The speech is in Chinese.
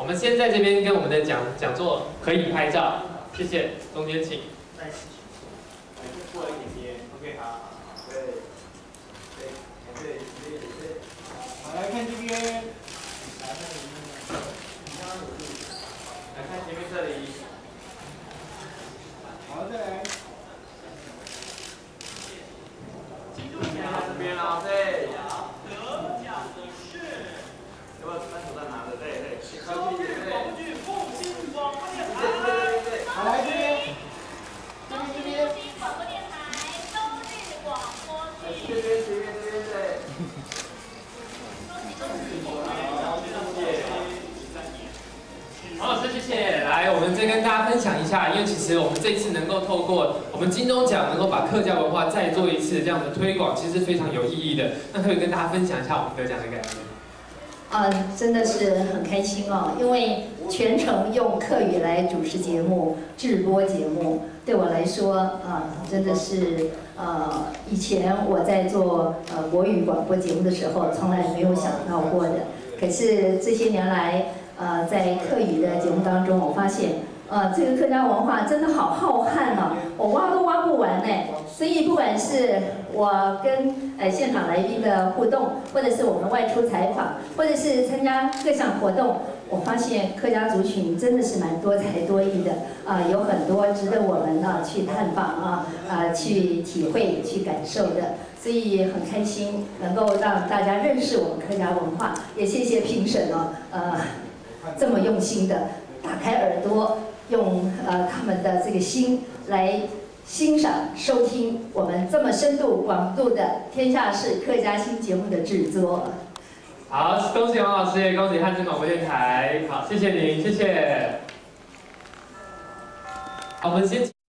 我们先在这边跟我们的讲座合影拍照，谢谢，中间请。再过来一点点 ，OK， 好，对，好，来看这边，来看前面这里，好，再来。 这边啊，对，得奖的是，要不要单手再拿着？对，周日广播剧《复兴广播电台》。对，好，来这边，这边，复兴广播电台周日广播剧。这边，对。黄老师，谢谢。来，我们再跟大家分享一下，因为其实我们这次能够透过我们金钟奖，能够把客家文化再做一次这样的推广，其实非常有意义的。那可以跟大家分享一下我们得奖的感觉。真的是很开心哦，因为全程用客语来主持节目、制播节目，对我来说真的是以前我在做国语广播节目的时候，从来没有想到过的。可是这些年来，在客语的节目当中，我发现，这个客家文化真的好浩瀚哦，我挖都挖不完呢。所以不管是我跟现场来宾的互动，或者是我们外出采访，或者是参加各项活动，我发现客家族群真的是蛮多才多艺的有很多值得我们去探访去体会、去感受的。所以很开心能够让大家认识我们客家文化，也谢谢评审这么用心的打开耳朵，用他们的这个心来欣赏、收听我们这么深度、广度的《天下事客家新》节目的制作。好，恭喜王老师，也恭喜汉声广播电台。好，谢谢您，谢谢。好，我们先。